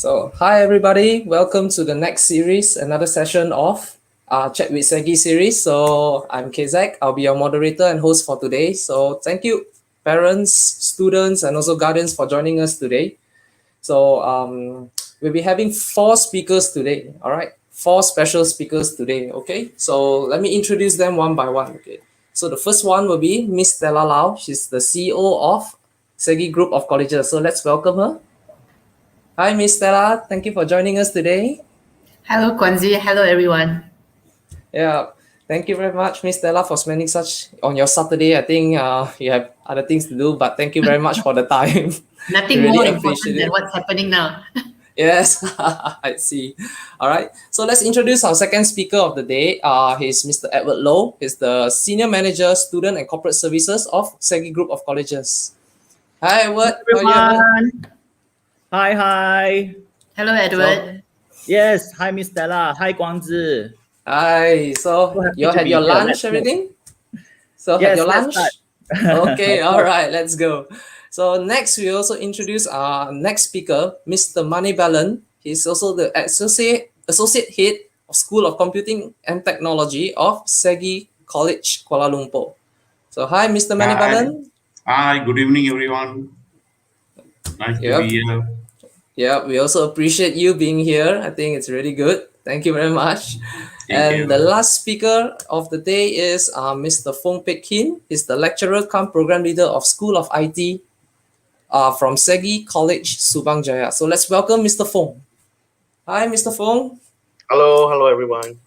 Hi everybody, welcome to the next series, another session of Chat with SEGi series. So, I'm Kezak, I'll be your moderator and host for today. So, thank you, parents, students, and also guardians for joining us today. So, we'll be having 4 speakers today, all right? 4 special speakers today, okay? So, let me introduce them one by one, okay? So, the first one will be Miss Stella Lau. She's the CEO of SEGi Group of Colleges. So, let's welcome her. Hi, Miss Stella. Thank you for joining us today. Hello, Kwanzi. Hello, everyone. Yeah, thank you very much, Miss Stella, for spending such on your Saturday. I think you have other things to do, but thank you very much for the time. We Nothing really more appreciate important than it. what's happening now. Yes, I see. All right. So let's introduce our second speaker of the day. He's Mr. Edward Low. He's the Senior Manager, Student and Corporate Services of SEGi Group of Colleges. Hi, Edward. How are you, Edward? Everyone. Hi. Hello, Edward. Yes, hi, Miss Stella. Hi, Guangzi. Hi. So So happy you to had be your here. lunch, Let's go. everything? So had Yes, your let's lunch? start. Okay, Let's all go. right, let's go. So next, we also introduce our next speaker, Mr. Mani Balan. He's also the associate head of School of Computing and Technology of SEGi College, Kuala Lumpur. So hi, Mr. Mani Balan. Hi, good evening, everyone. Nice to Yep, be here. yeah, we also appreciate you being here. I think it's really good. Thank you very much. Thank And the you. last speaker of the day is Mr. Fong Pek Kin. He's the lecturer come program leader of School of IT from SEGi College, Subang Jaya. So let's welcome Mr. Fong. Hi, Mr. Fong. Hello everyone.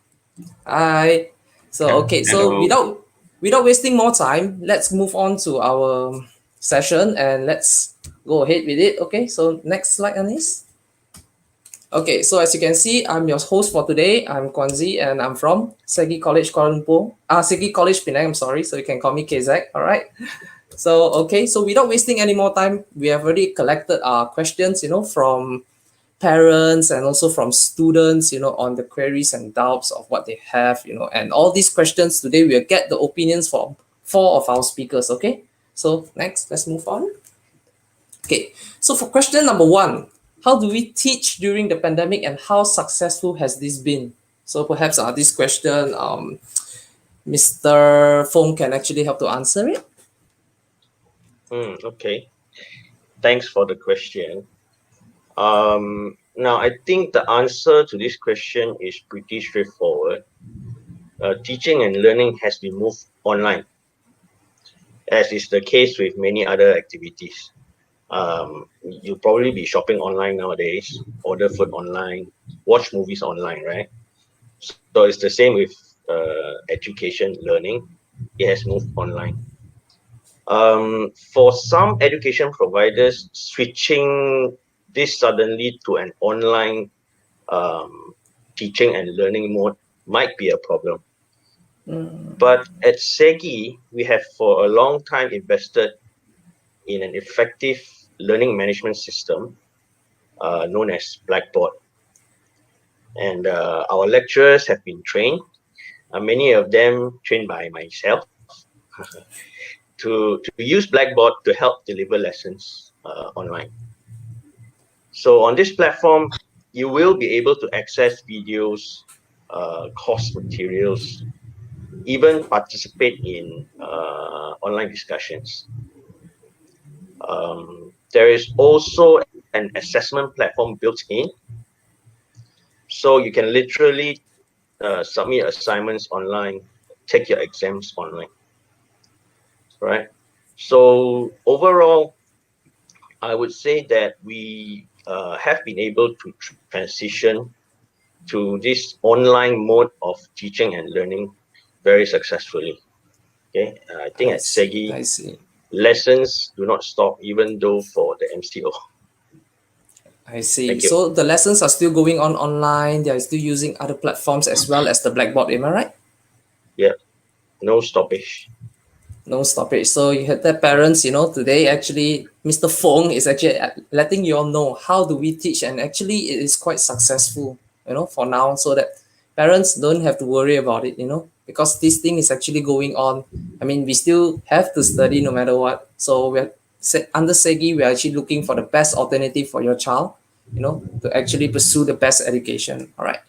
Hi. So Hello. without wasting more time, let's move on to our session and let's go ahead with it. Okay. So next slide, Anis. Okay. So as you can see, I'm your host for today. I'm Kwanzi and I'm from SEGi College Kuala Lumpur. SEGi College Penang. I'm sorry. So you can call me Kezak. All right. So without wasting any more time, we have already collected questions, from parents and also from students, on the queries and doubts of what they have, and all these questions today we'll get the opinions from 4 of our speakers. Okay. So next, let's move on. Okay. So for question number 1, how do we teach during the pandemic and how successful has this been? So perhaps this question, Mr. Fong can actually help to answer it. Okay. Thanks for the question. Now, I think the answer to this question is pretty straightforward. Teaching and learning has been moved online, as is the case with many other activities. You'll probably be shopping online nowadays, order food online, watch movies online, right? So it's the same with education learning. It has moved online. For some education providers, switching this suddenly to an online teaching and learning mode might be a problem. But at SEGi, we have for a long time invested in an effective learning management system known as Blackboard. And our lecturers have been trained, many of them trained by myself, to use Blackboard to help deliver lessons online. So on this platform, you will be able to access videos, course materials, even participate in online discussions. There is also an assessment platform built in, so you can literally submit assignments online, take your exams online, right? So overall, I would say that we have been able to transition to this online mode of teaching and learning very successfully. Okay, I think at SEGi, I see. lessons do not stop, even though for the MCO. I see. Thank you. So the lessons are still going on online. They are still using other platforms as well as the Blackboard. Am I right? Yeah, no stoppage. No stoppage. So you had that parents, today actually Mr. Fong is actually letting you all know how do we teach, and actually it is quite successful, for now, so that parents don't have to worry about it, because this thing is actually going on. I mean, we still have to study no matter what. So under SEGi, we're actually looking for the best alternative for your child. to actually pursue the best education. All right.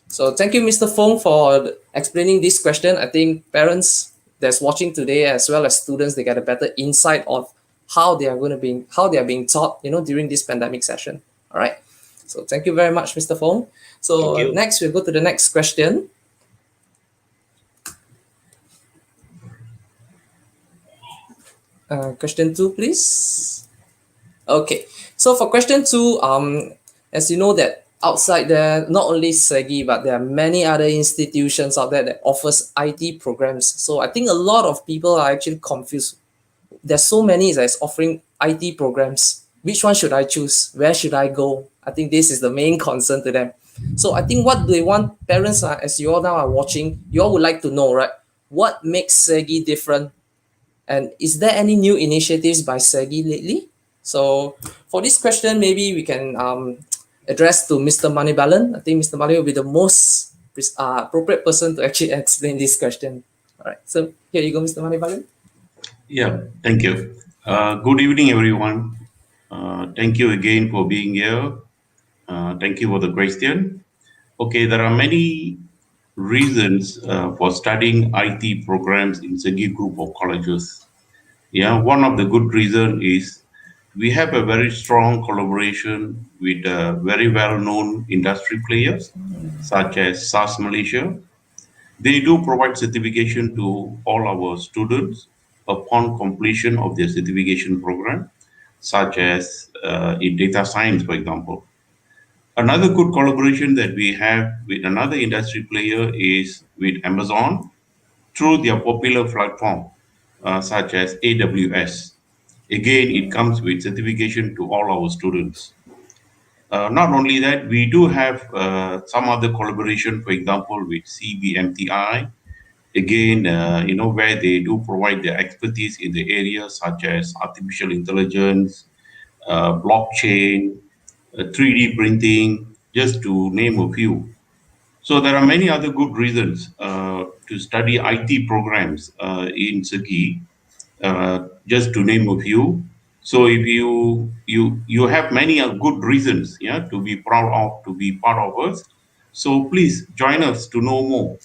So thank you, Mr. Fong, for explaining this question. I think parents that's watching today, as well as students, they get a better insight of how they are being taught, during this pandemic session. All right. So thank you very much, Mr. Fong. Thank So you. next, we'll go to the next question. Question 2, please. Okay, so for question 2, as you know that outside there, not only SEGi, but there are many other institutions out there that offers IT programs. So I think a lot of people are actually confused. There's so many that's offering IT programs. Which one should I choose? Where should I go? I think this is the main concern to them. So I think what they want, parents are, as you all now are watching, you all would like to know, right? What makes SEGi different? And is there any new initiatives by SEGi lately? So for this question, maybe we can address to Mr. Manibalan. I think Mr. Mani will be the most appropriate person to actually explain this question. All right, so here you go, Mr. Manibalan. Yeah, thank you. Good evening, everyone. Thank you again for being here. Thank you for the question. Okay, there are many reasons for studying IT programs in SEGi group of colleges. Yeah, one of the good reason is we have a very strong collaboration with very well-known industry players such as SAS Malaysia. They do provide certification to all our students upon completion of their certification program, such as in data science, for example. Another good collaboration that we have with another industry player is with Amazon through their popular platform, such as AWS. Again, it comes with certification to all our students. Not only that, we do have some other collaboration, for example, with CBMTI. Again, where they do provide their expertise in the areas such as artificial intelligence, blockchain, 3D printing, just to name a few. So there are many other good reasons to study IT programs in SEGi, just to name a few. So if you have many good reasons, yeah, to be proud of, to be part of us. So please join us to know more.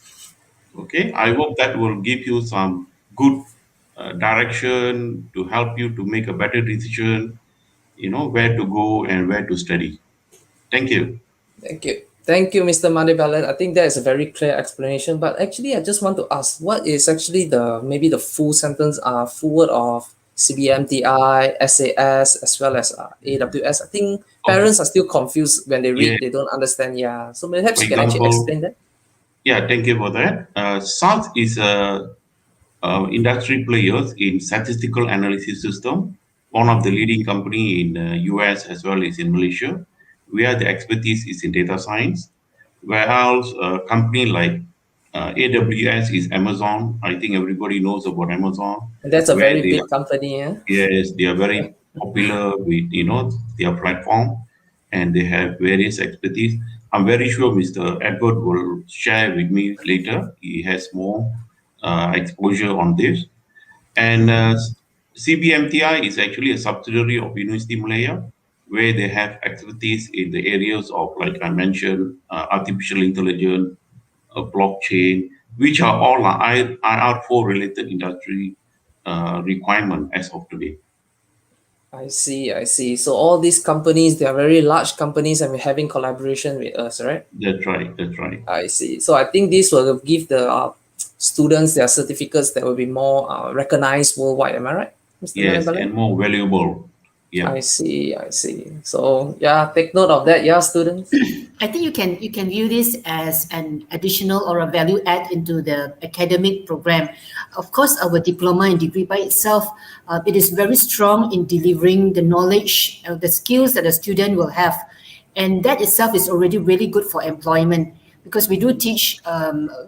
Okay, I hope that will give you some good direction to help you to make a better decision. Where to go and where to study. Thank you. Thank you. Thank you, Mr. Manibalan. I think that is a very clear explanation. But actually, I just want to ask, what is actually maybe the full sentence, full word of CBMTI, SAS, as well as AWS? I think parents are still confused when they read, Yeah. they don't understand. Yeah. So perhaps For you can actually example, explain that. yeah, thank you for that. SAS is a industry players in statistical analysis system, one of the leading company in US as well as in Malaysia, where the expertise is in data science. Whereas a company like AWS is Amazon. I think everybody knows about Amazon, And that's a where very they big company. Yeah. yes, they are very popular with their platform, and they have various expertise. I'm very sure Mr. Edward will share with me later. He has more exposure on this. And CBMTI is actually a subsidiary of University Malaya, where they have expertise in the areas of, like I mentioned, artificial intelligence, blockchain, which are all IR4 related industry requirement as of today. I see. I see. So all these companies, they are very large companies and we're having collaboration with us, right? That's right. That's right. I see. So I think this will give the students their certificates that will be more recognized worldwide. Am I right, Mr. Yes, Manibalan? and more valuable. Yeah. I see. I see. So yeah, take note of that, yeah, students. I think you can view this as an additional or a value add into the academic program. Of course, our diploma and degree by itself, it is very strong in delivering the knowledge, the skills that a student will have, and that itself is already really good for employment because we do teach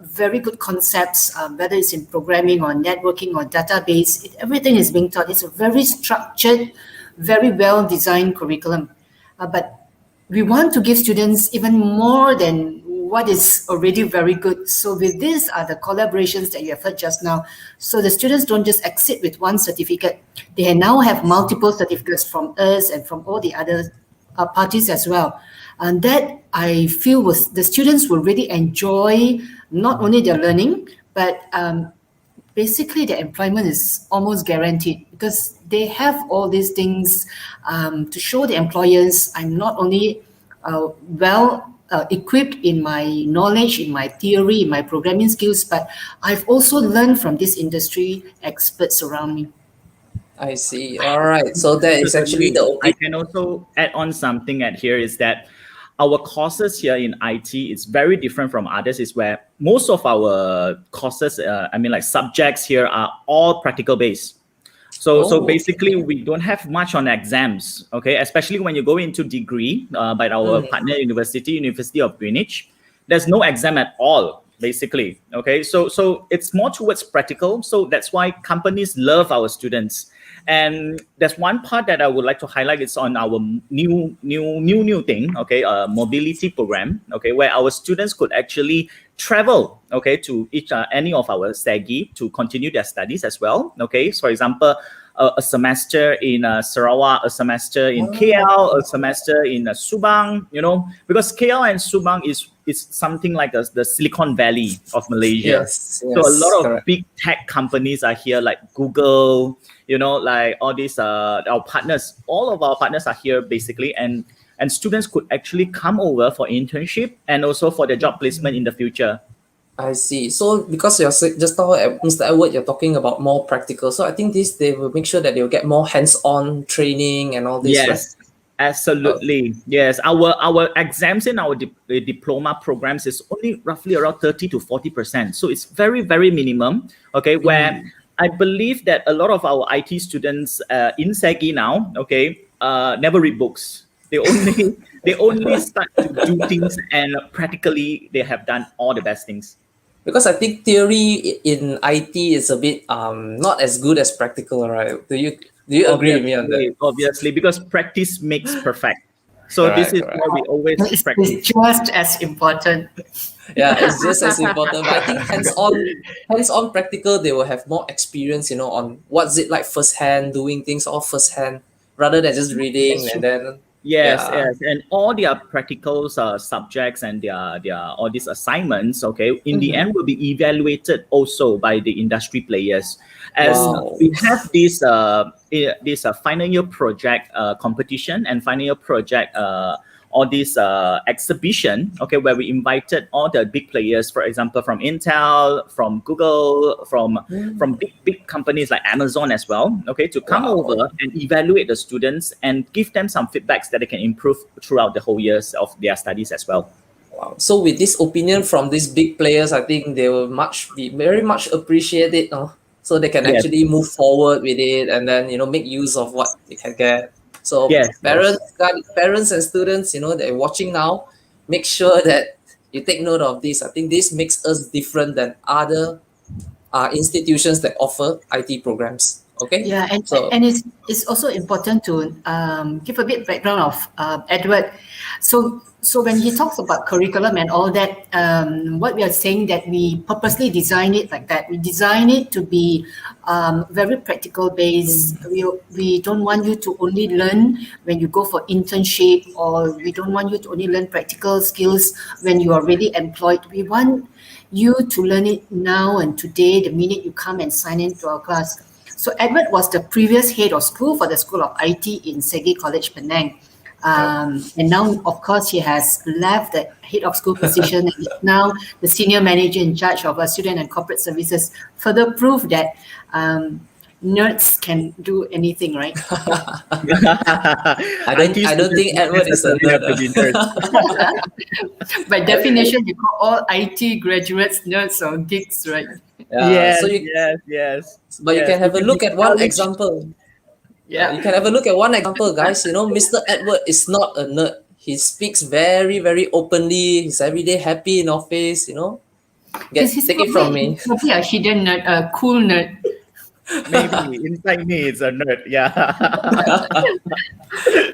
very good concepts, whether it's in programming or networking or database. Everything is being taught. It's a very structured, very well designed curriculum, but we want to give students even more than what is already very good. So with these are the collaborations that you have heard just now. So the students don't just exit with one certificate. They now have multiple certificates from us and from all the other parties as well. And that I feel was the students will really enjoy not only their learning, but basically their employment is almost guaranteed because they have all these things to show the employers I'm not only well equipped in my knowledge, in my theory, in my programming skills, but I've also learned from this industry experts around me. I see. All right. So that is actually the I only. can also add on something at here is that our courses here in IT is very different from others. Is where most of our courses, like subjects here are all practical based. So Oh, basically we don't have much on exams, okay? Especially when you go into degree by our partner university, University of Greenwich, there's no exam at all, basically, okay? So it's more towards practical. So that's why companies love our students. And there's one part that I would like to highlight. It's on our new thing, okay, mobility program, okay, where our students could actually travel, okay, to any of our SEGi to continue their studies as well, okay. So for example, a semester in Sarawak, a semester in KL, a semester in Subang, because KL and Subang is something like the Silicon Valley of Malaysia. yes. So a lot of Correct. big tech companies are here, like Google, like all these our partners. All of our partners are here basically, and students could actually come over for internship and also for their job placement in the future. I see. So because you're just now, Mr. Edward, you're talking about more practical. So I think they will make sure that they'll get more hands-on training and all this, right? Yes, absolutely. Yes, our exams in our diploma programs is only roughly around 30 to 40%. So it's very, very minimum. Okay, where I believe that a lot of our IT students in SEGi now, okay, never read books. They only start to do things, and practically they have done all the best things. Because I think theory in IT is a bit not as good as practical, right? Do you agree with me on that? Obviously, because practice makes perfect. So this Correct, is correct. why we always It's practice. just as important. Yeah, it's just as important. But I think hands-on practical, they will have more experience, on what's it like firsthand, doing things all firsthand, rather than just reading and then Yes, yeah. and all their practical subjects and their all these assignments, okay, in the end will be evaluated also by the industry players. As Wow. we have this final year project competition and final year project all this exhibition, okay, where we invited all the big players, for example, from Intel, from Google, from big companies like Amazon as well, okay, to come over and evaluate the students and give them some feedbacks that they can improve throughout the whole years of their studies as well. Wow. So with this opinion from these big players, I think they will be very much appreciate it, so they can Yes. actually move forward with it and then make use of what they can get. So Yes. parents and students, they're watching now, make sure that you take note of this. I think this makes us different than other institutions that offer IT programs. Okay. Yeah, So and it's also important to give a bit background of Edward. So when he talks about curriculum and all that, what we are saying that we purposely design it like that. We design it to be very practical based. We don't want you to only learn when you go for internship, or we don't want you to only learn practical skills when you are really employed. We want you to learn it now and today, the minute you come and sign into our class. So Edward was the previous head of school for the School of IT in SEGi College Penang. And now, of course, he has left the head of school position and is now the senior manager in charge of student and corporate services. Further proof that nerds can do anything, right? I don't think Edward is a nerd. By definition, you call all IT graduates nerds or geeks, right? Yes, So yes. But you can have a look at one example. Yeah. You can have a look at one example, guys. Mr. Edward is not a nerd. He speaks very, very openly. He's every day happy in office. Take it from me. Probably a hidden nerd, a cool nerd. Maybe inside me it's a nerd. Yeah.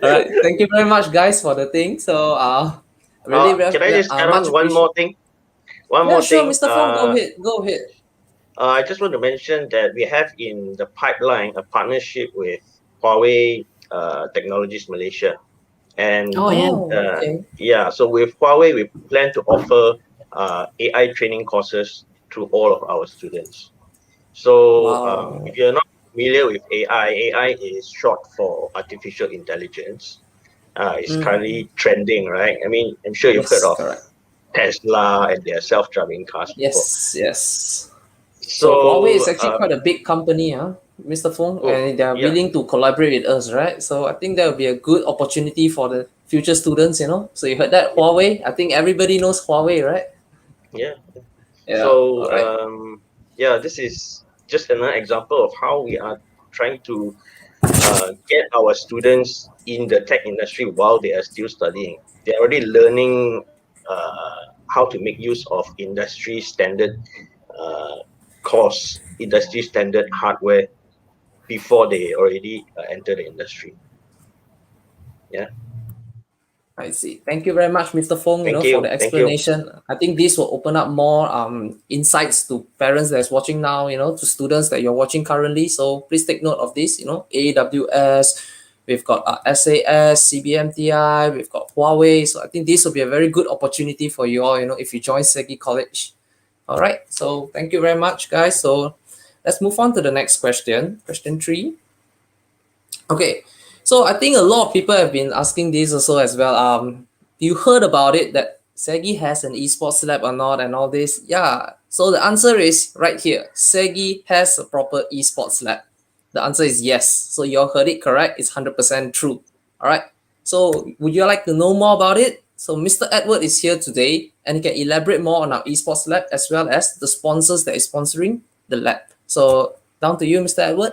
All right. Thank you very much, guys, for the thing. So, really, can I just add on one more thing? Sure, Mr. Fong, go ahead. I just want to mention that we have in the pipeline a partnership with Huawei Technologies Malaysia. And Oh, yeah. Okay. yeah, so with Huawei, we plan to offer AI training courses to all of our students. So if Wow. you're not familiar with AI, AI is short for artificial intelligence. It's currently trending, right? I mean, I'm sure you've heard Yes, of correct. Tesla and their self-driving cars before. Yes, yes. So Huawei is So, actually quite a big company, huh, Mr. Fong, oh, and they are yeah, willing to collaborate with us, right? So I think that would be a good opportunity for the future students, you know. So you heard that yeah, Huawei? I think everybody knows Huawei, right? yeah. Yeah. So, All right. yeah, this is just another example of how we are trying to get our students in the tech industry while they are still studying. They're already learning how to make use of industry standard uh, industry standard hardware before they already enter the industry. Yeah. I see. Thank you very much, Mr. Fong, Thank for you. the Thank you. explanation. I think this will open up more insights to parents that's watching now, to students that you're watching currently. So please take note of this, AWS, we've got SAS, CBMTI, we've got Huawei. So I think this will be a very good opportunity for you all, if you join SEGi College. All right. So thank you very much, guys. So let's move on to the next question. Question 3. Okay, so I think a lot of people have been asking this also as well. You heard about it that SEGi has an esports lab or not and all this? Yeah. So the answer is right here. SEGi has a proper esports lab. The answer is yes. So you all heard it correct. It's 100% true. All right. So would you like to know more about it? So Mr. Edward is here today and he can elaborate more on our esports lab as well as the sponsors that is sponsoring the lab. So down to you, Mr. Edward.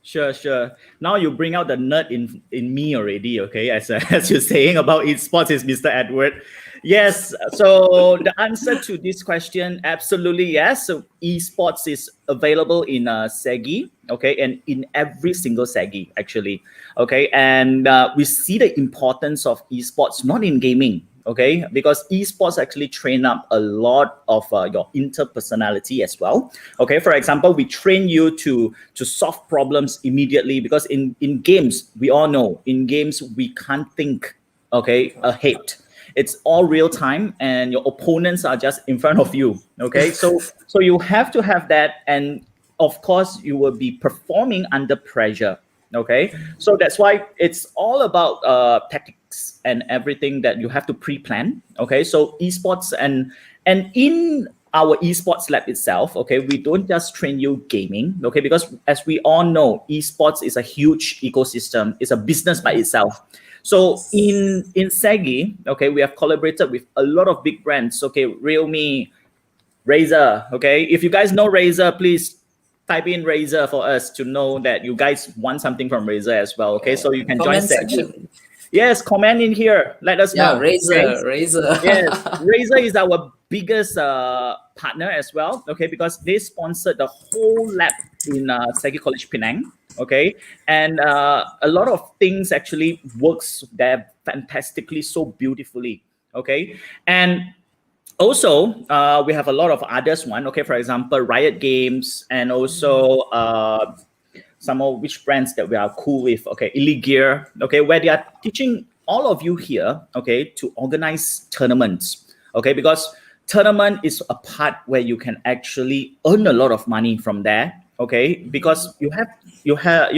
Sure, sure. Now you bring out the nerd in me already, okay? As as you're saying about esports is Mr. Edward. Yes. So the answer to this question, absolutely yes. So esports is available in SEGi, okay, and in every single SEGi actually, okay. And we see the importance of esports not in gaming, okay, because esports actually train up a lot of your interpersonality as well, okay. For example, we train you to solve problems immediately, because in games, we all know in games we can't think, okay, ahead. It's all real time and your opponents are just in front of you, okay. So you have to have that, and of course you will be performing under pressure, okay. So that's why it's all about tactics and everything that you have to pre-plan, okay. So esports and in our esports lab itself, okay, we don't just train you gaming, okay, because as we all know, esports is a huge ecosystem, it's a business by itself. So in SEGi, okay, we have collaborated with a lot of big brands, okay, Realme, Razer, okay. If you guys know Razer, please type in Razer for us to know that you guys want something from Razer as well, okay. So you can join Comment SEGi. section. Yes, comment in here. Let us Yeah, know. Okay. Razer. Yes, Razer is our biggest partner as well. Okay, because they sponsored the whole lab in SEGi College Penang. Okay, and a lot of things actually works there fantastically, so beautifully. Okay, and also we have a lot of others one, okay, for example Riot Games, and also some of which brands that we are cool with, okay, Elite Gear, okay, where they are teaching all of you here, okay, to organize tournaments, okay, because tournament is a part where you can actually earn a lot of money from there, okay, because you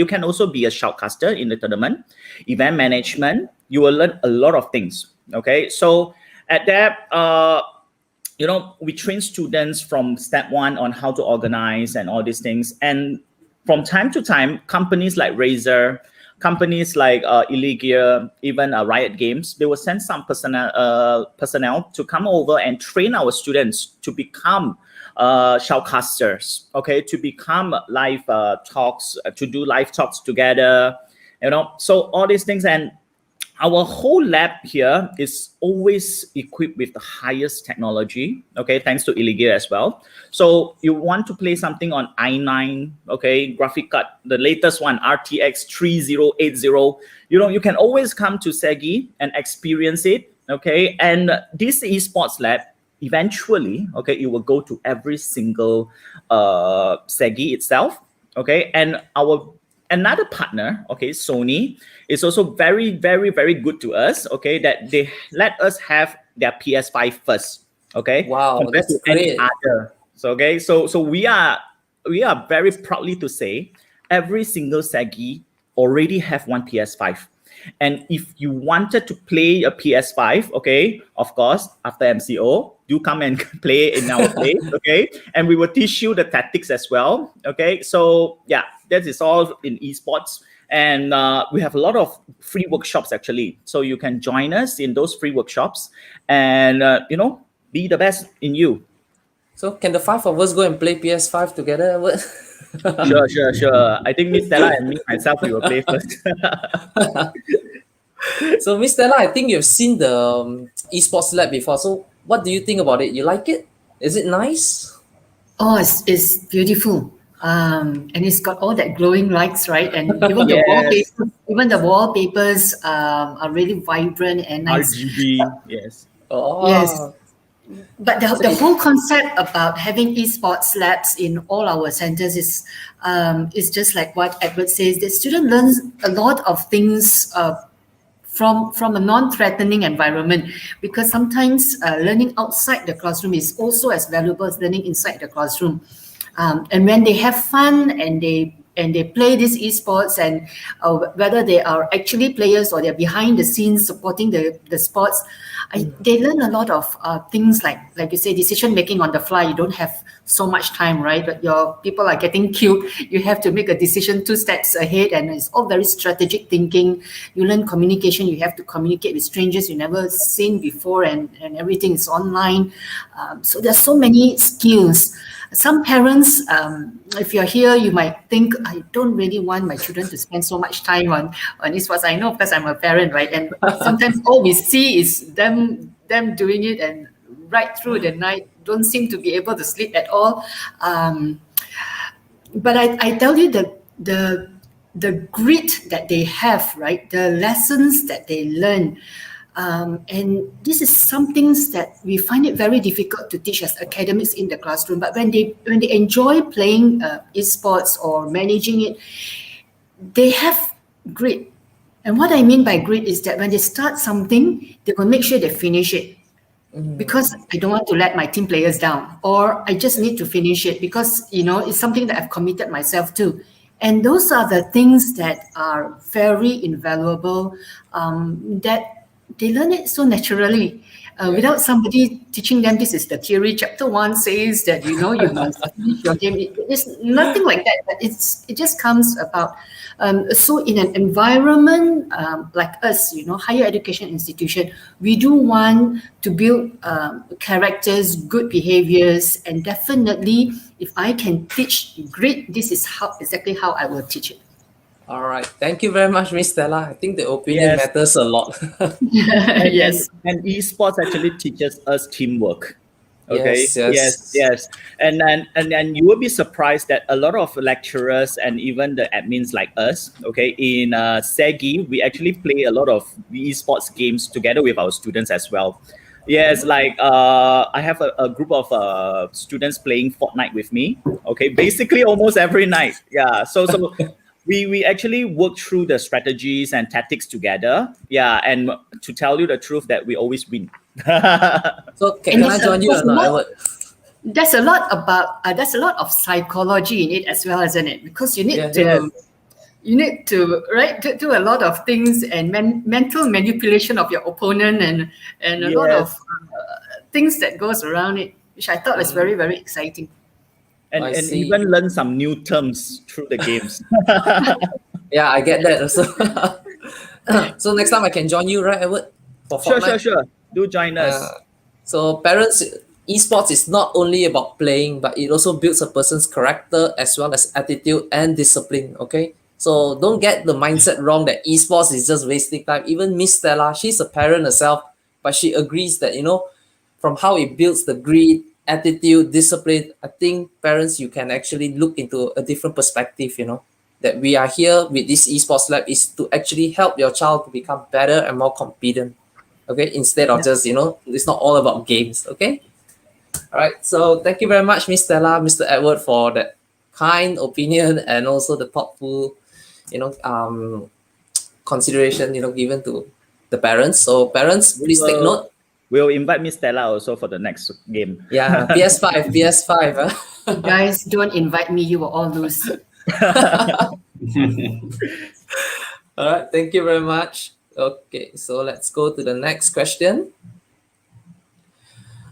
can also be a shoutcaster in the tournament, event management, you will learn a lot of things, okay. So at that we train students from step one on how to organize and all these things. And from time to time, companies like Razer, companies like Elite Gear, even Riot Games, they will send some personnel to come over and train our students to become shoutcasters, okay, to become live talks, to do live talks together, so all these things. And our whole lab here is always equipped with the highest technology, okay, thanks to Iligear as well. So you want to play something on i9, okay, graphic card, the latest one, RTX 3080, you can always come to SEGi and experience it, okay. And this esports lab, eventually, okay, it will go to every single SEGi itself, okay. And our another partner, okay, Sony, is also very, very, very good to us, okay, that they let us have their PS5 first, okay, Wow, compared that's to any great. other. So, okay, so we are very proudly to say every single SEGi already have one PS5. And if you wanted to play a PS5, okay, of course, after MCO, do come and play in our place, okay? And we will teach you the tactics as well, okay? So, yeah, that is all in esports. And we have a lot of free workshops actually. So you can join us in those free workshops and, be the best in you. So can the five of us go and play PS5 together? Sure. I think Miss Stella and me, myself, we will play first. So Miss Stella, I think you've seen the esports lab before. So what do you think about it? You like it? Is it nice? Oh, it's beautiful. And it's got all that glowing lights, right? And Yes, even the wallpapers are really vibrant and nice. RGB, yes. Yes. Oh, But so the whole concept about having esports labs in all our centers is just like what Edward says. The student learns a lot of things from a non-threatening environment, because sometimes learning outside the classroom is also as valuable as learning inside the classroom. And when they have fun and they play these esports, and whether they are actually players or they're behind the scenes supporting the sports, they learn a lot of things like you say, decision making on the fly. You don't have so much time, right? But your people are getting killed. You have to make a decision 2 steps ahead, and it's all very strategic thinking. You learn communication. You have to communicate with strangers you never seen before, and everything is online. So there's so many skills. Some parents, if you're here, you might think, I don't really want my children to spend so much time on esports. I know because I'm a parent, right? And sometimes all we see is them doing it, and right through the night, don't seem to be able to sleep at all. But I tell you, the grit that they have, right? The lessons that they learn. And this is some things that we find it very difficult to teach as academics in the classroom. But when they enjoy playing esports or managing it, they have grit. And what I mean by grit is that when they start something, they will make sure they finish it. Because I don't want to let my team players down, or I just need to finish it because it's something that I've committed myself to. And those are the things that are very invaluable, that they learn it so naturally, without somebody teaching them. This is the theory. Chapter 1 says that you must finish your game. It's nothing like that. But it just comes about. So in an environment like us, higher education institution, we do want to build characters, good behaviors, and definitely, if I can teach grit, this is exactly how I will teach it. all right. Thank you very much, Miss Stella. I think the opinion Yes. matters a lot. Yes. And esports actually teaches us teamwork. Okay. Yes. Yes. And you will be surprised that a lot of lecturers and even the admins like us, okay, in SEGi, we actually play a lot of esports games together with our students as well. Yes, like I have a group of students playing Fortnite with me. Okay, basically almost every night. Yeah. So we actually work through the strategies and tactics together. Yeah, and to tell you the truth, that we always win. So can I join you or not, Edward? There's a lot of psychology in it as well, isn't it? Because you need to right do a lot of things, and mental manipulation of your opponent, and a lot of things that goes around it, which I thought was very, very exciting. And see. even learn some new terms through the games. Yeah, I get that also. So next time I can join you, right, Edward? For Fortnite? Sure. Do join us. So parents, esports is not only about playing, but it also builds a person's character as well as attitude and discipline. Okay, so don't get the mindset wrong that esports is just wasting time. Even Miss Stella, she's a parent herself, but she agrees that from how it builds the grit, attitude, discipline. I think parents, you can actually look into a different perspective. That we are here with this esports lab is to actually help your child to become better and more competent. Okay, instead of just it's not all about games. Okay, all right. So thank you very much, Miss Stella, Mr. Edward, for that kind opinion and also the thoughtful consideration, given to the parents. So parents, We please take will note. we'll invite Miss Stella also for the next game. Yeah, PS5, PS5. Guys, don't invite me. You will all lose. All right, thank you very much. Okay, so let's go to the next question.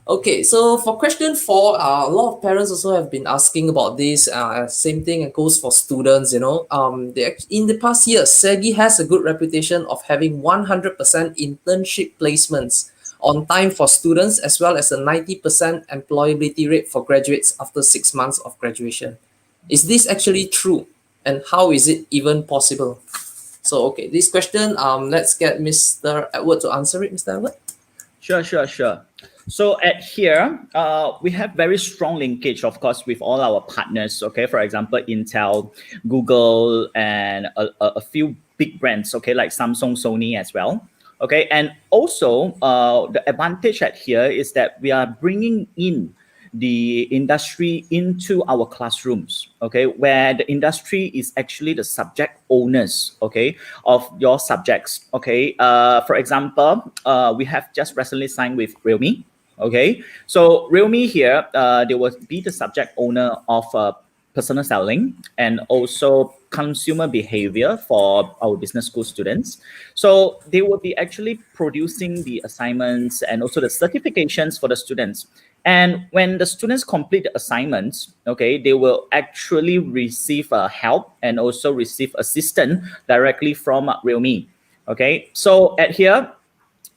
Okay, so for question four, a lot of parents also have been asking about this. Same thing it goes for students. In the past year, SEGi has a good reputation of having 100% internship placements on time for students, as well as a 90% employability rate for graduates after 6 months of graduation. Is this actually true, and how is it even possible? So, okay, this question, let's get Mr. Edward to answer it. Mr. Edward. Sure. So at here, we have very strong linkage, of course, with all our partners. Okay, for example, Intel, Google, and a few big brands. Okay, like Samsung, Sony as well. Okay, and also the advantage at here is that we are bringing in the industry into our classrooms, okay, where the industry is actually the subject owners, okay, of your subjects, okay. For example, we have just recently signed with Realme, okay. So Realme here, they will be the subject owner of personal selling and also consumer behavior for our business school students. So they will be actually producing the assignments and also the certifications for the students. And when the students complete the assignments, okay, they will actually receive help and also receive assistance directly from Realme. Okay, so at here,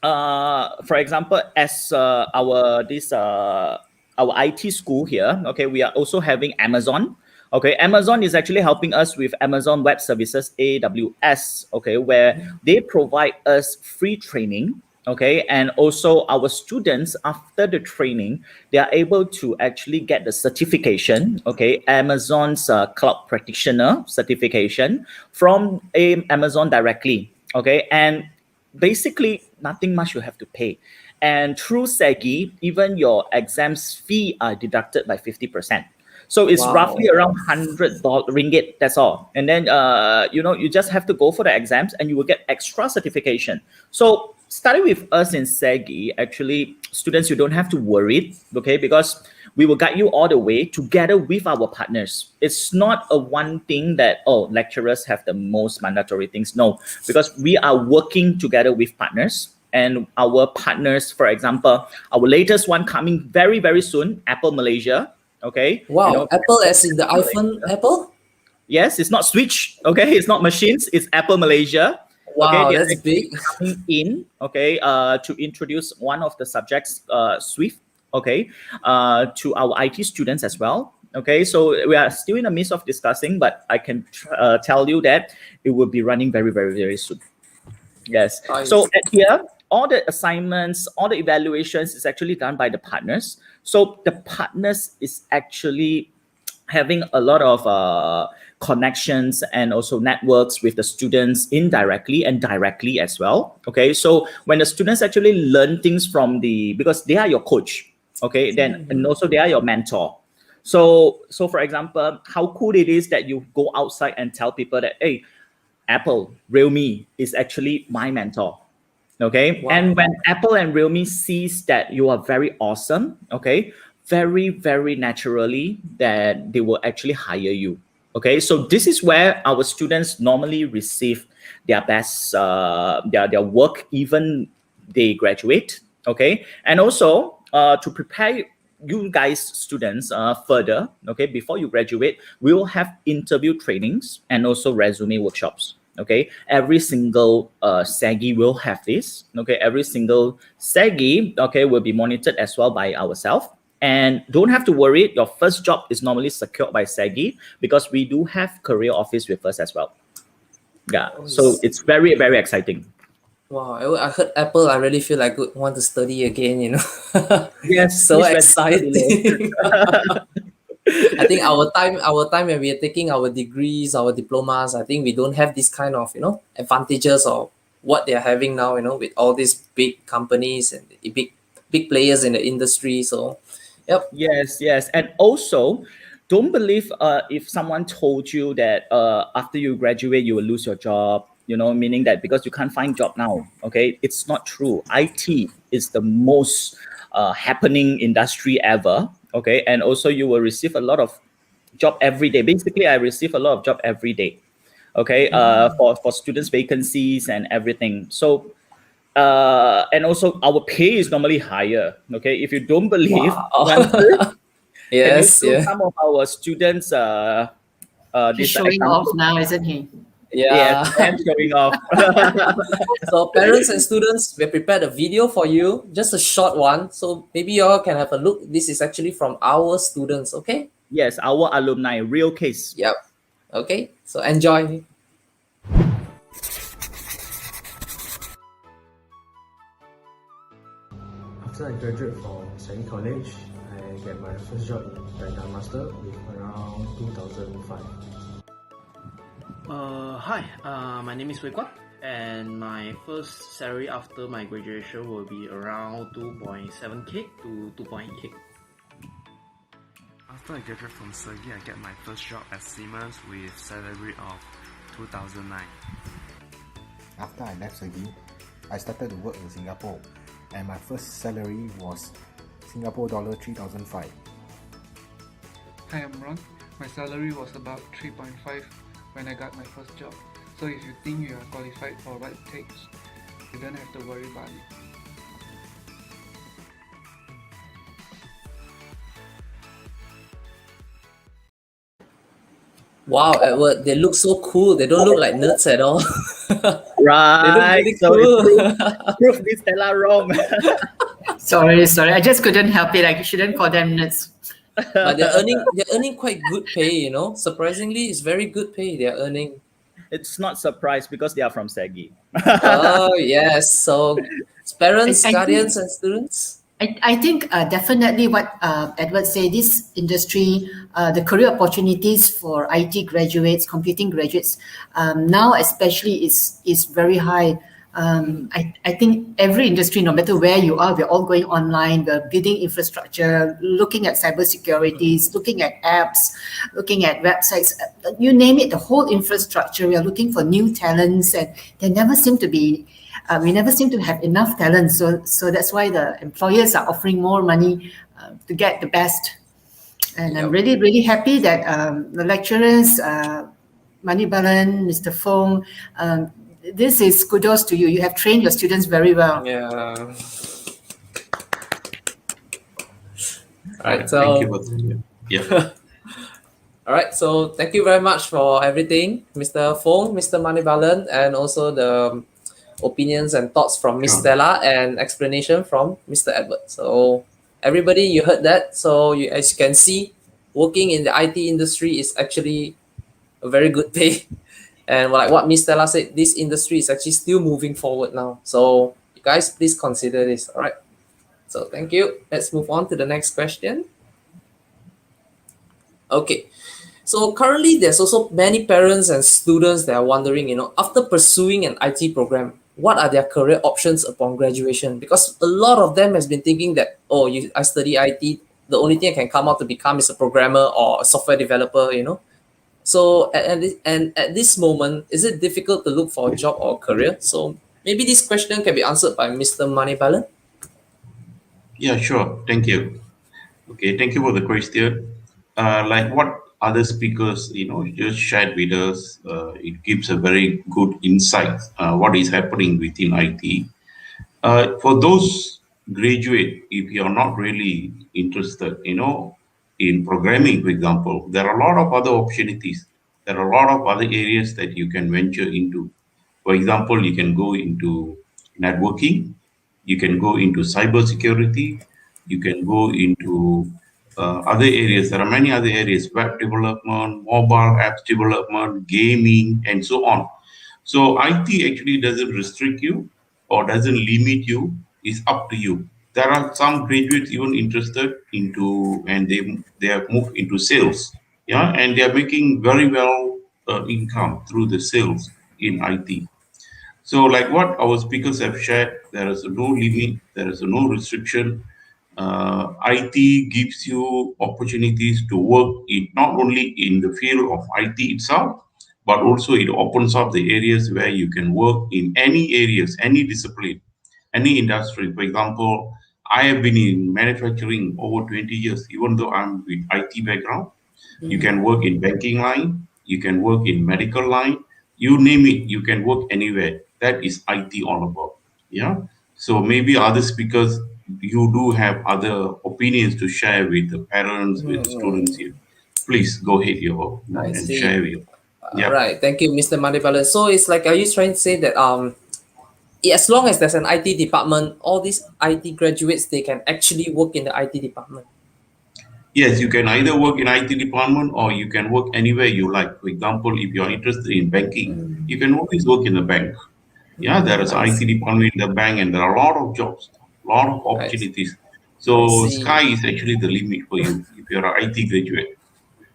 for example, as our IT school here, okay, we are also having Amazon. Okay, Amazon is actually helping us with Amazon Web Services, AWS, okay, where they provide us free training, okay, and also our students, after the training, they are able to actually get the certification, okay, Amazon's cloud practitioner certification from Amazon directly, okay. And basically nothing much you have to pay, and through SEGi, even your exams fee are deducted by 50%. So it's Wow. roughly around ringgit. That's all. And then you just have to go for the exams, and you will get extra certification. So starting with us in SEGi, actually, students, you don't have to worry, okay, because we will guide you all the way together with our partners. It's not a one thing that lecturers have the most mandatory things. No, because we are working together with partners. And our partners, for example, our latest one coming very, very soon, Apple Malaysia. Okay, Wow, Apple as in the iPhone Malaysia. Apple? Yes, it's not Switch. Okay, it's not machines. It's Apple Malaysia. Okay, Wow, they are that's actually big. coming in. Okay, to introduce one of the subjects, Swift. Okay, to our IT students as well. Okay, so we are still in the midst of discussing, but I can tell you that it will be running very, very, very soon. Yes. I So at here, all the assignments, all the evaluations is actually done by the partners. So the partners is actually having a lot of connections and also networks with the students indirectly and directly as well. Okay, so when the students actually learn things from because they are your coach, okay, then and also they are your mentor. So for example, how cool it is that you go outside and tell people that, hey, Apple, Realme is actually my mentor. Okay. Wow. And when Apple and Realme sees that you are very awesome, okay, very, very naturally that they will actually hire you. Okay. So this is where our students normally receive their best, their work, even they graduate. Okay. And also to prepare you guys students further, okay, before you graduate, we will have interview trainings and also resume workshops. Okay, every single SEGi will have this. Okay, every single SEGi, okay, will be monitored as well by ourselves. And don't have to worry, your first job is normally secured by SEGi because we do have career office with us as well. Yeah, so it's very, very exciting. Wow, I heard Apple. I really feel like I want to study again. Yes, So please register below. exciting. I think our time when we are taking our degrees, our diplomas, I think we don't have this kind of, advantages of what they are having now, with all these big companies and big players in the industry. So, yep. Yes. And also, don't believe if someone told you that after you graduate you will lose your job, meaning that because you can't find job now. Okay, it's not true. IT is the most happening industry ever. Okay, and also you will receive a lot of job every day. Basically, I receive a lot of job every day. Okay, for students vacancies and everything. So and also our pay is normally higher. Okay, if you don't believe, youngsters, Wow. can you Yes, show yeah. some of our students He's this showing off example? now, isn't he? Yes, Yeah. I am showing off. So parents and students, we prepared a video for you, just a short one. So maybe you all can have a look. This is actually from our students, okay? Yes, our alumni, real case. Yep. Okay. So enjoy. After I graduate from SEGi College, I get my first job in Data Master with around 2005. Hi, my name is Wei Guan, and my first salary after my graduation will be around 2.7k to 2.8k. After I graduate from SEGi, I get my first job at Siemens with salary of 2009. After I left SEGi, I started to work in Singapore, and my first salary was Singapore dollar 3005. Hi, I'm Ron. My salary was about 3.5 when I got my first job. So if you think you are qualified for what it takes, you don't have to worry about it. Wow, Edward, they look so cool. They don't look like nerds at all. They look Right. really So cool. prove this Stella wrong. Sorry. I just couldn't help it. I shouldn't call them nuts. But they're earning quite good pay, Surprisingly, it's very good pay they're earning. It's not surprise because they are from SEGi. Oh yes. So it's parents, I guardians, think and students. I think definitely what Edward said, this industry, the career opportunities for IT graduates, computing graduates, now especially is very high. I think every industry, no matter where you are, we're all going online, we're building infrastructure, looking at cybersecurities, looking at apps, looking at websites, you name it, the whole infrastructure. We are looking for new talents, and there never seem to be we never seem to have enough talent. So that's why the employers are offering more money to get the best. And I'm Yep. really happy that the lecturers, Manibalan, Mr. Fong, this is kudos to you. You have trained your students very well. Yeah. All Yeah, right. thank you So for that. Yeah. all right. So thank you very much for everything, Mr. Fong, Mr. Manibalan, and also the opinions and thoughts from Miss Sure. Stella and explanation from Mr. Edward. So everybody, you heard that. So as you can see, working in the IT industry is actually a very good pay. And like what Miss Stella said, this industry is actually still moving forward now. So you guys, please consider this. All right. So thank you. Let's move on to the next question. Okay. So currently, there's also many parents and students that are wondering, after pursuing an IT program, what are their career options upon graduation? Because a lot of them has been thinking that, oh, I study IT, the only thing I can come out to become is a programmer or a software developer. So at this moment, is it difficult to look for a job or a career? So maybe this question can be answered by Mr. Manibalan. Yeah, sure. Thank you. Okay, thank you for the question. Like what other speakers, just shared with us, it gives a very good insight what is happening within IT. For those graduate, if you are not really interested, in programming, for example, there are a lot of other opportunities. There are a lot of other areas that you can venture into. For example, you can go into networking, you can go into cybersecurity, you can go into other areas. There are many other areas: web development, mobile apps development, gaming, and so on. So IT actually doesn't restrict you or doesn't limit you. It's up to you. There are some graduates even interested into, and they have moved into sales. Yeah, and they are making very well income through the sales in IT. So, like what our speakers have shared, there is no limit, there is no restriction. IT gives you opportunities to work in not only in the field of IT itself, but also it opens up the areas where you can work in any areas, any discipline, any industry. For example, I have been in manufacturing over 20 years, even though I'm with IT background. You can work in banking line, you can work in medical line, you name it, you can work anywhere. That is IT all about. Yeah. So maybe other speakers, you do have other opinions to share with the parents, with the students here. Please go ahead, your I and see. share your. Yeah. Right. Thank you, Mr. Manipalan. So it's like, are you trying to say that as long as there's an IT department, all these IT graduates they can actually work in the IT department? Yes, you can either work in IT department or you can work anywhere you like. For example, if you are interested in banking, you can always work in the bank. Yeah, there is I IT see. department in the bank, and there are a lot of jobs, a lot of opportunities. I So see. sky is actually the limit for you if you're an IT graduate.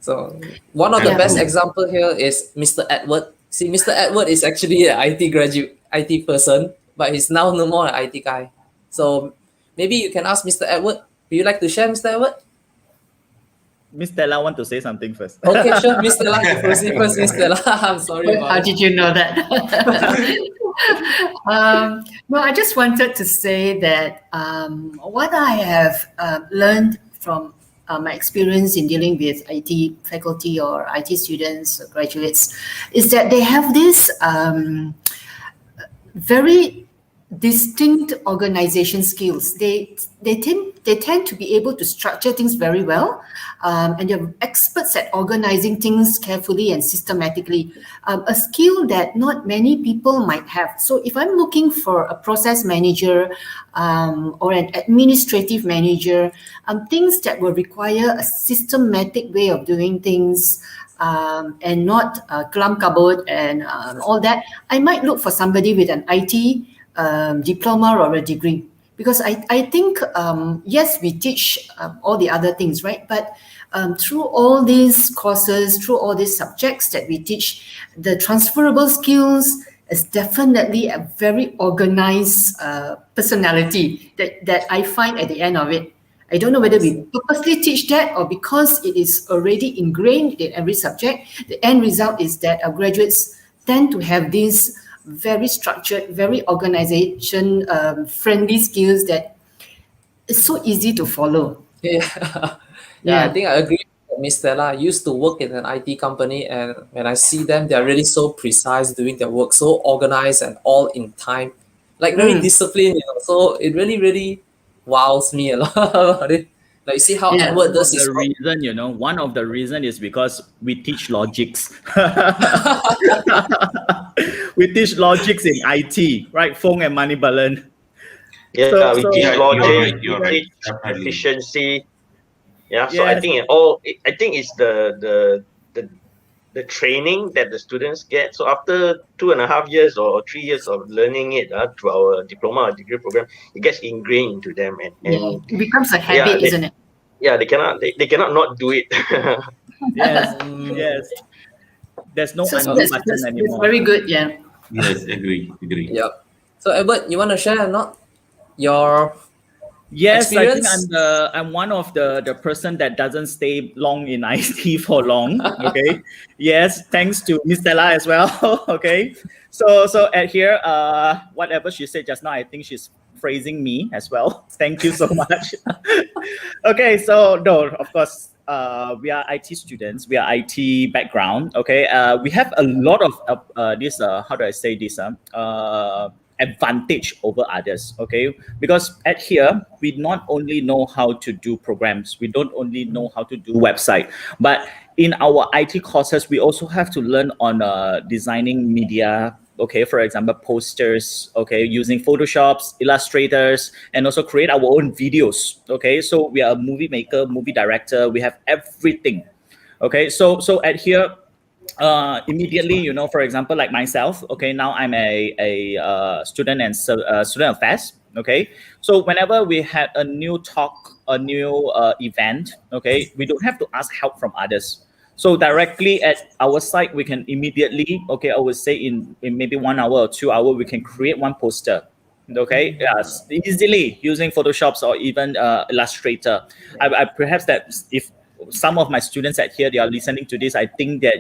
So one of the Yeah. best Absolutely. example here is Mr. Edward. See, Mr. Edward is actually an IT graduate, IT person, but he's now no more an IT guy. So maybe you can ask Mr. Edward. Would you like to share, Mr. Edward? Miss Stella want to say something first. Okay, sure. Miss Stella, you proceed first, Miss Stella. I'm sorry How about it. did you know that? No, I just wanted to say that what I have learned from my experience in dealing with IT faculty or IT students or graduates is that they have this very distinct organization skills. They tend to be able to structure things very well, and they're experts at organizing things carefully and systematically. A skill that not many people might have. So if I'm looking for a process manager or an administrative manager, things that will require a systematic way of doing things. And not clum cupboard and all that, I might look for somebody with an IT diploma or a degree, because I think yes, we teach all the other things, right? But through all these courses, through all these subjects that we teach, the transferable skills is definitely a very organized personality that I find at the end of it. I don't know whether we purposely teach that or because it is already ingrained in every subject. The end result is that our graduates tend to have these very structured, very organization friendly skills that is so easy to follow. Yeah, I Yeah. think I agree with Miss Stella. I used to work in an IT company, and when I see them, they're really so precise doing their work, so organized and all in time, like very disciplined. So it really, really wows me a lot about it. Like, you see how Yeah. Edward One does of his the work. reason, one of the reason is because we teach logics. We teach logics in IT, right? Fong and Manibalan. Yeah, we teach Yeah, you're logic, right. we You're right. teach Definitely. efficiency. Yeah, so I Yes. think I think it's the training that the students get. So after 2.5 years or 3 years of learning it through our diploma or degree program, it gets ingrained into them, and Yeah. It becomes a yeah, habit, isn't it? they cannot not do it. Yes. Yes. There's no So undo button that's anymore. very good. Yeah. Yes, agree. Yep. So Edward, you want to share or not your Yes, I think experience? I'm one of the person that doesn't stay long in IT for long. Okay. Yes, thanks to Miss Stella as well. Okay. So at here, whatever she said just now, I think she's praising me as well. Thank you so much. Okay, so no, of course, we are IT students. We are IT background. Okay, we have a lot of this. How do I say this? Advantage over others. Okay, because at here we not only know how to do programs, we don't only know how to do website, but in our IT courses we also have to learn on designing media. Okay, for example, posters. Okay, using Photoshops, Illustrators, and also create our own videos. Okay, so we are a movie maker, movie director. We have everything. Okay, so at here immediately, for example, like myself, okay, now I'm a student and student affairs. Okay, so whenever we had a new talk, a new event, okay, we don't have to ask help from others. So directly at our site, we can immediately, okay, I would say in maybe 1 hour or 2 hours, we can create one poster. Okay, yes, easily using Photoshops or even Illustrator. I perhaps that if some of my students at here they are listening to this, I think that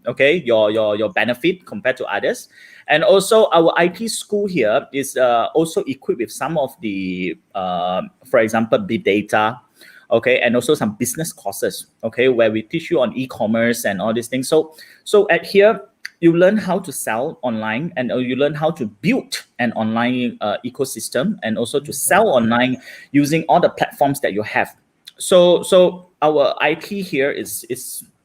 okay, your benefit compared to others. And also our IT school here is also equipped with some of the for example, big data, okay, and also some business courses, okay, where we teach you on e-commerce and all these things. So at here you learn how to sell online, and you learn how to build an online ecosystem, and also to sell online using all the platforms that you have. So our IT here is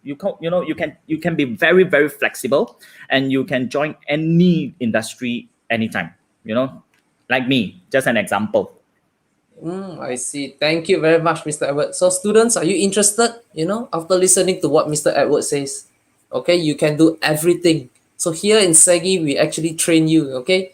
you can be very, very flexible, and you can join any industry anytime, like me, just an example. I see. Thank you very much, Mr. Edward. So students, are you interested, after listening to what Mr. Edward says? Okay, you can do everything. So here in SEGi, we actually train you, okay,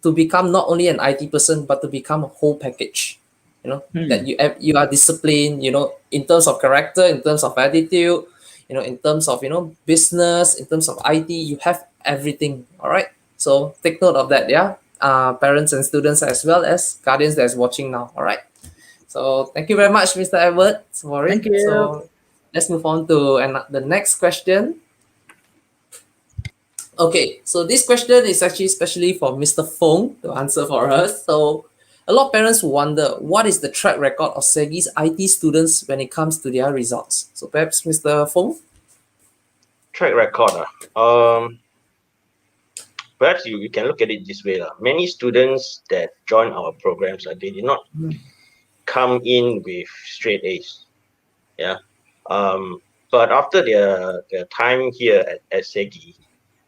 to become not only an IT person, but to become a whole package. That you are disciplined, in terms of character, in terms of attitude, in terms of, business, in terms of IT, you have everything. All right. So take note of that, yeah. Parents and students as well as guardians that's watching now. All right. So thank you very much, Mr. Edward, for it. Thank you. So let's move on to the next question. Okay, so this question is actually especially for Mr. Fong to answer for us. So a lot of parents wonder what is the track record of SEGi's IT students when it comes to their results. So perhaps Mr. Fong? Track record. Perhaps you can look at it this way. Many students that join our programs, they did not come in with straight A's. Yeah. But after their time here at SEGi,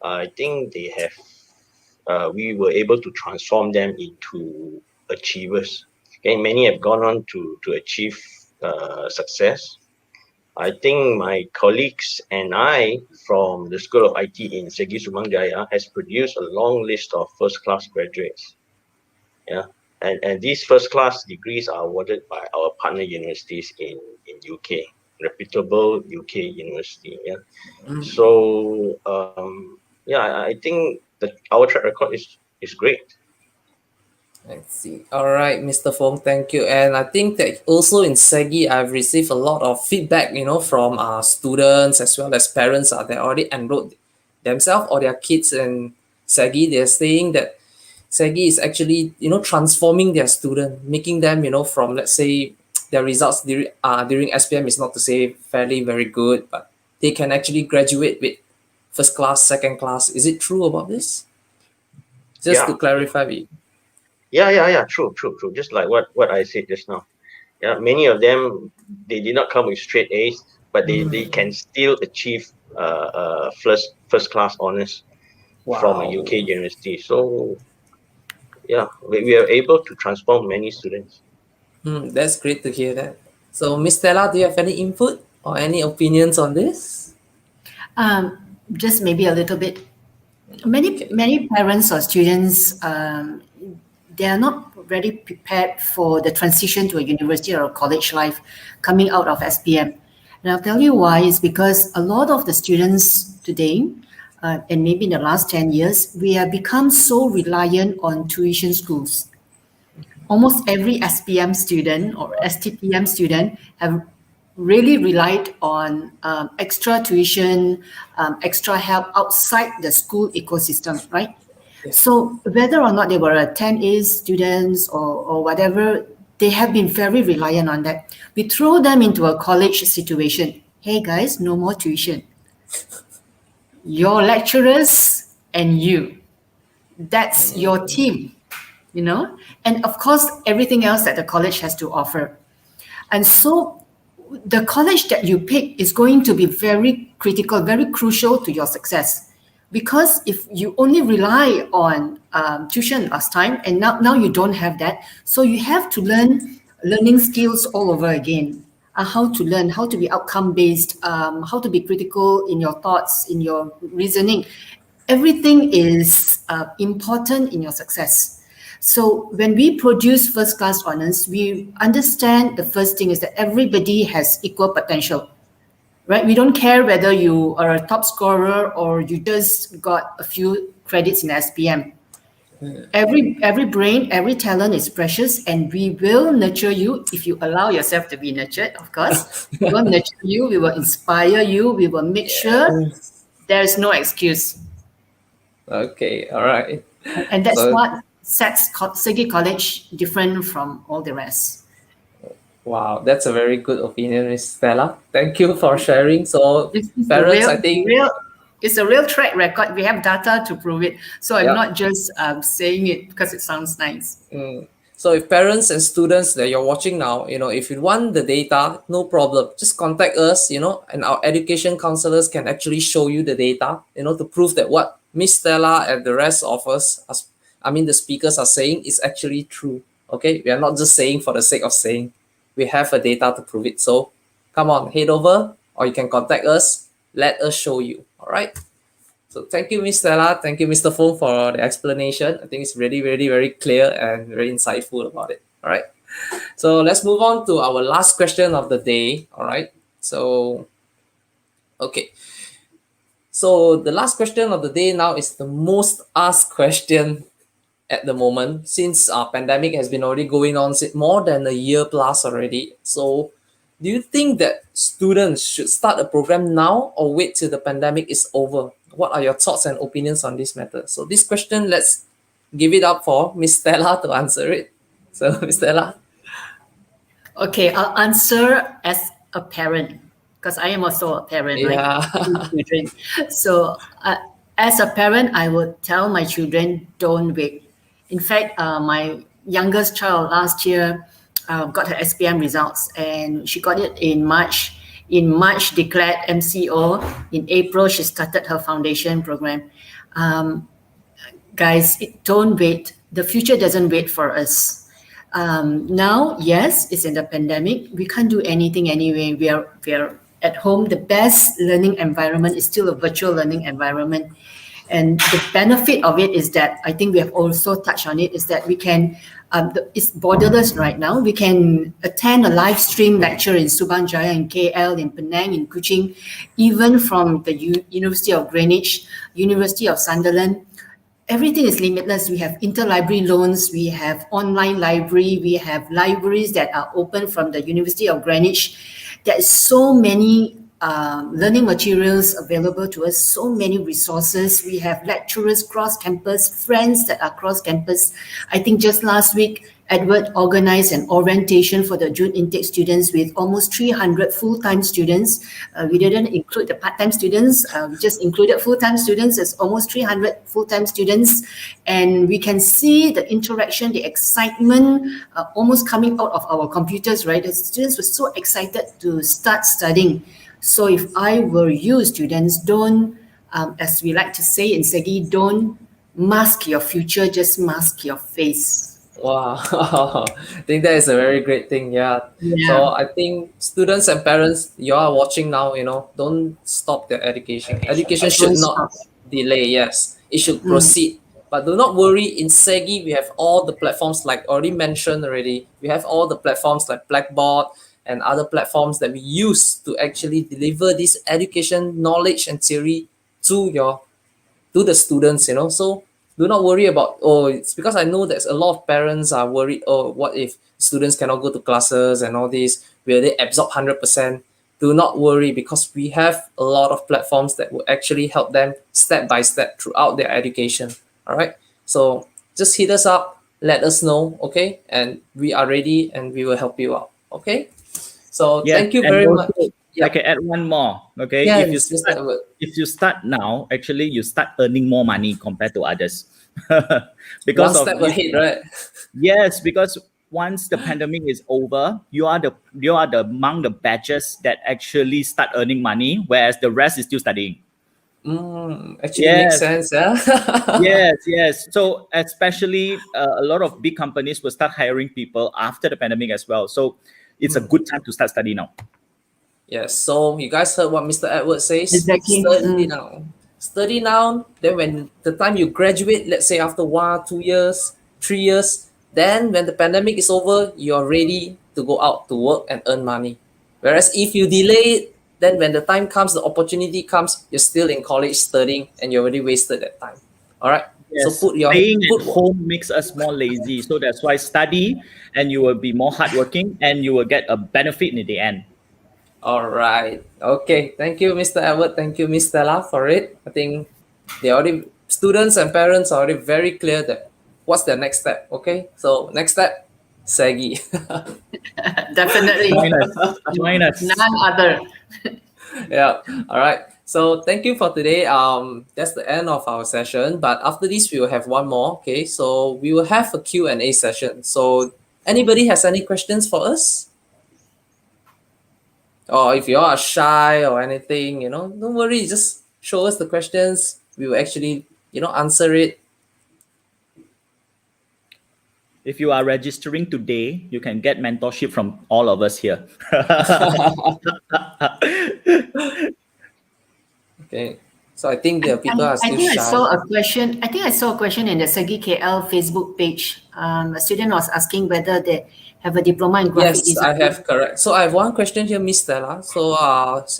I think they have we were able to transform them into achievers. Okay, many have gone on to achieve success. I think my colleagues and I from the School of IT in SEGi Sumangjaya has produced a long list of first-class graduates. Yeah, and these first-class degrees are awarded by our partner universities in UK, reputable UK university. Yeah, so I think that our track record is great. I see. All right, Mr. Fong, thank you. And I think that also in SEGi, I've received a lot of feedback, from students as well as parents that already enrolled themselves or their kids in SEGi. They're saying that SEGi is actually, transforming their student, making them, from, let's say, their results during SPM is not to say fairly very good, but they can actually graduate with first class, second class. Is it true about this? Just to clarify. Yeah. True. Just like what I said just now. Yeah, many of them they did not come with straight A's, but they can still achieve first class honors from a UK university. So yeah, we are able to transform many students. That's great to hear that. So Miss Stella, do you have any input or any opinions on this? Just maybe a little bit. Many parents or students, they are not really prepared for the transition to a university or a college life coming out of SPM. And I'll tell you why. Is because a lot of the students today, and maybe in the last 10 years, we have become so reliant on tuition schools. Almost every SPM student or STPM student have really relied on extra tuition, extra help outside the school ecosystem, right? So whether or not they were a 10A students or whatever, they have been very reliant on that. We throw them into a college situation. Hey guys, no more tuition. Your lecturers and you. That's your team, and of course, everything else that the college has to offer. And so the college that you pick is going to be very critical, very crucial to your success. Because if you only rely on tuition last time, and now you don't have that, so you have to learn learning skills all over again. How to learn, how to be outcome-based, how to be critical in your thoughts, in your reasoning. Everything is important in your success. So when we produce first-class honors, we understand the first thing is that everybody has equal potential. Right? We don't care whether you are a top scorer or you just got a few credits in SPM. Every brain, every talent is precious, and we will nurture you if you allow yourself to be nurtured. Of course, we will nurture you. We will inspire you. We will make sure there is no excuse, Okay, all right. and that's So what sets SEGi College different from all the rest. wow, that's a very good opinion, Miss Stella. Thank you for sharing. So This is the parents, I think, real. It's a real track record. We have data to prove it. So I'm yeah. not just saying it because it sounds nice. So if parents and students that you're watching now, if you want the data, no problem. Just contact us, and our education counselors can actually show you the data, to prove that what Miss Stella and the rest of us, the speakers are saying is actually true. Okay, we are not just saying for the sake of saying. We have a data to prove it. So come on, head over, or you can contact us. Let us show you. All right. So thank you, Miss Stella. Thank you, Mr. Fong, for the explanation. I think it's really, really, very clear and very insightful about it. All right. So let's move on to our last question of the day. All right. So, okay. So the last question of the day now is the most asked question at the moment, since our pandemic has been already going on more than a year plus already. So do you think that students should start a program now or wait till the pandemic is over? What are your thoughts and opinions on this matter? So this question, let's give it up for Miss Stella to answer it. So Miss Stella. Okay, I'll answer as a parent because I am also a parent, right? Yeah. Children. So, as a parent, I would tell my children don't wait. In fact, my youngest child last year got her SPM results, and she got it in March. In March, declared MCO. In April, she started her foundation program. Guys, don't wait. The future doesn't wait for us. Now, yes, it's in the pandemic. We can't do anything anyway. We are at home. The best learning environment is still a virtual learning environment. And the benefit of it is that I think we have also touched on it is that we can, it's borderless right now. We can attend a live stream lecture in Subang Jaya, in KL, in Penang, in Kuching, even from the University of Greenwich, University of Sunderland. Everything is limitless. We have interlibrary loans, we have online library, we have libraries that are open from the University of Greenwich. There's so many learning materials available to us, so many resources. We have lecturers cross campus, friends that are cross campus. I think just last week, Edward organized an orientation for the June intake students with almost 300 full-time students. We didn't include the part-time students, we just included full-time students. It's almost 300 full-time students. And we can see the interaction, the excitement almost coming out of our computers, right? The students were so excited to start studying. So if I were you, students, don't, as we like to say in SEGi, don't mask your future, just mask your face. Wow. I think that is a very great thing. Yeah. So Yeah. I think students and parents, you are watching now, don't stop their education. Education should Don't not stop. delay. Yes, it should proceed. But do not worry, in SEGi, we have all the platforms like already mentioned already. We have all the platforms like Blackboard and other platforms that we use to actually deliver this education knowledge and theory to the students. So do not worry about, oh, it's because I know that a lot of parents are worried, oh, what if students cannot go to classes and all this, will they absorb 100%? Do not worry, because we have a lot of platforms that will actually help them step by step throughout their education. All right, so just hit us up, let us know, okay, and we are ready and we will help you out. Okay, so Yes, thank you and very also much. Yeah. I can add one more. Okay, Yes, Mr. Edward. if you start now, actually you start earning more money compared to others, One because of step this. ahead, right? Yes, because once the pandemic is over, you are the among the batches that actually start earning money, whereas the rest is still studying. Actually makes Yes, sense, yeah. yes. So especially a lot of big companies will start hiring people after the pandemic as well. So it's a good time to start study now. Yes, so you guys heard what Mr. Edward says. Exactly. Study now. Study now. Then when the time you graduate, let's say after 1, 2 years, 3 years, then when the pandemic is over, you're ready to go out to work and earn money. Whereas if you delay it, then when the time comes, the opportunity comes, you're still in college studying and you already wasted that time. All right. So Yes, staying at home makes us more lazy. So that's why study, and you will be more hardworking, and you will get a benefit in the end. All right. Okay. Thank you, Mr. Edward. Thank you, Miss Stella, for it. I think they already students and parents are already very clear that what's the next step. Okay. So next step, SEGi. Definitely. Join us. Join us. None other. Yeah. All right. So thank you for today. That's the end of our session. But after this, we will have one more. Okay. So we will have a Q&A session. So anybody has any questions for us? Or if you are shy or anything, don't worry. Just show us the questions. We will actually, answer it. If you are registering today, you can get mentorship from all of us here. Okay. So I think the people are I still think I shy. saw a question. I think I saw a question in the SEGi KL Facebook page. A student was asking whether they have a diploma in graphic Yes, I design. have, correct. So I have one question here, Miss Stella. So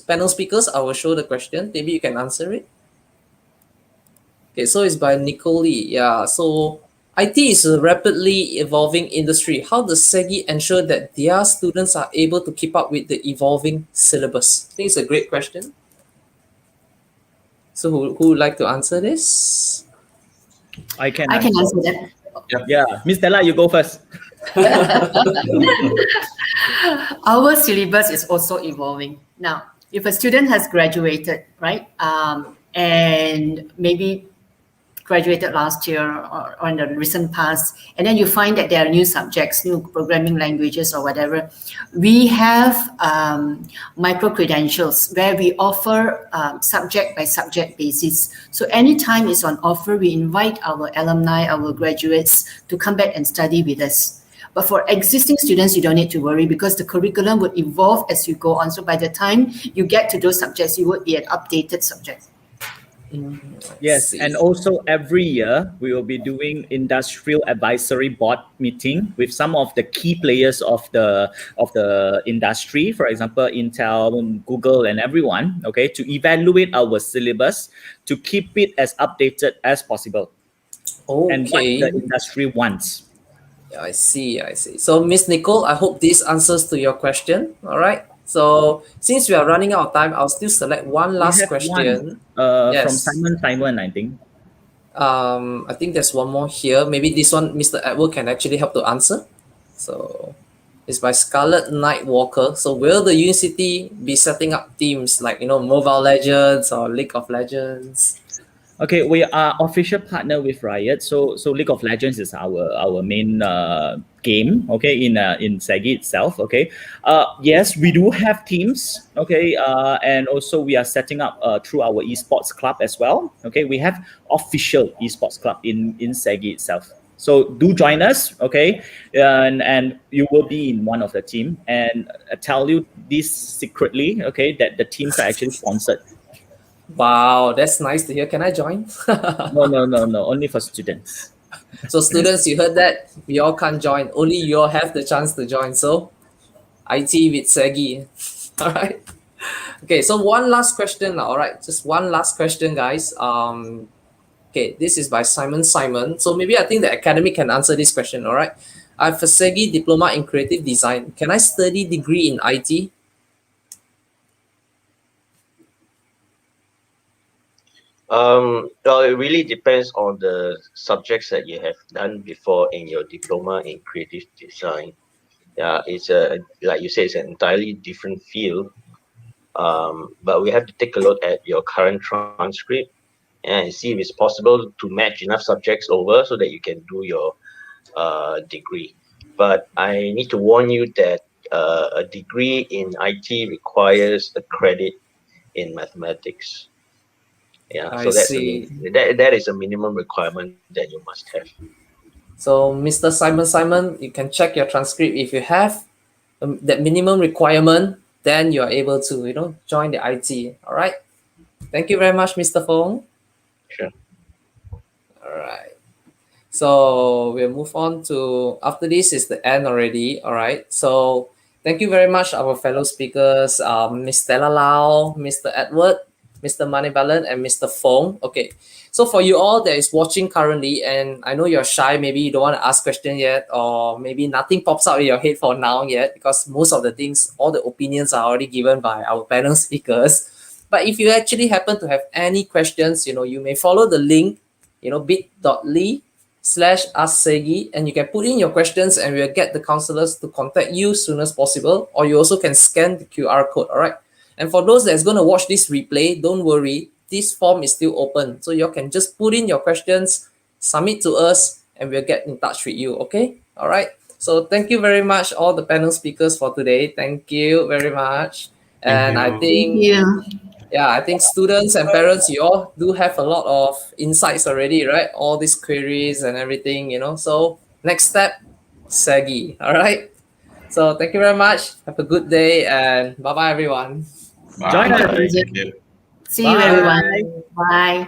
panel speakers, I will show the question. Maybe you can answer it. Okay, so it's by Nicole Lee. Yeah, so IT is a rapidly evolving industry. How does SEGI ensure that their students are able to keep up with the evolving syllabus? I think it's a great question. So who would like to answer this? I can answer that. Yeah, Miss Stella, you go first. Our syllabus is also evolving. Now, if a student has graduated, right, and maybe graduated last year or in the recent past, and then you find that there are new subjects, new programming languages or whatever, we have micro credentials where we offer subject by subject basis. So anytime it's on offer, we invite our alumni, our graduates to come back and study with us. But for existing students, you don't need to worry because the curriculum would evolve as you go on. So by the time you get to those subjects, you would be an updated subject. Yes, and also every year we will be doing industrial advisory board meeting with some of the key players of the industry, for example, Intel, Google, and everyone. Okay, to evaluate our syllabus to keep it as updated as possible, and what Okay. the industry wants. I see. So, Miss Nicole, I hope this answers to your question. All right. So, since we are running out of time, I'll still select one We last have question. one Yes. from Simon, I think. I think there's one more here. Maybe this one, Mr. Edward, can actually help to answer. So, it's by Scarlet Night Walker. So, will the university be setting up teams like Mobile Legends or League of Legends? Okay, we are official partner with Riot. So League of Legends is our main game. Okay, in SEGi itself. Okay, yes, we do have teams. Okay, and also we are setting up through our esports club as well. Okay, we have official esports club in SEGi itself. So do join us. Okay, and you will be in one of the team. And I tell you this secretly. Okay, that the teams are actually sponsored. Wow, that's nice to hear. Can I join? No, only for students. So students, you heard that? We all can't join. Only you all have the chance to join. So IT with SEGi. All right. Okay, so one last question. All right, just one last question, guys. Okay, this is by Simon. So maybe I think the academy can answer this question. All right. I have a SEGi diploma in creative design. Can I study degree in IT? Well, it really depends on the subjects that you have done before in your diploma in creative design. Yeah, it's like you say, it's an entirely different field. But we have to take a look at your current transcript and see if it's possible to match enough subjects over so that you can do your degree. But I need to warn you that a degree in IT requires a credit in mathematics. Yeah, I so see. that is a minimum requirement that you must have. So Mr. Simon, you can check your transcript. If you have that minimum requirement, then you are able to join the IT. All right. Thank you very much, Mr. Fong. Sure. All right. So we'll move on to after this is the end already. All right. So thank you very much, our fellow speakers, Miss Stella Lau, Mr. Edward, Mr. Manibalan, and Mr. Fong. Okay, so for you all that is watching currently, and I know you're shy, maybe you don't want to ask question yet, or maybe nothing pops up in your head for now yet, because most of the things, all the opinions are already given by our panel speakers. But if you actually happen to have any questions, you may follow the link, bit.ly/AskSEGi, and you can put in your questions and we'll get the counselors to contact you soon as possible, or you also can scan the QR code, all right? And for those that's going to watch this replay, don't worry, this form is still open. So you can just put in your questions, submit to us, and we'll get in touch with you, okay? All right. So thank you very much, all the panel speakers for today. Thank you very much. Thank And I you. Thank think, you. yeah, I think students and parents, you all do have a lot of insights already, right? All these queries and everything, So next step, SEGi, all right? So thank you very much. Have a good day and bye-bye, everyone. Bye. Join us. Thank you. See you, everyone. Bye.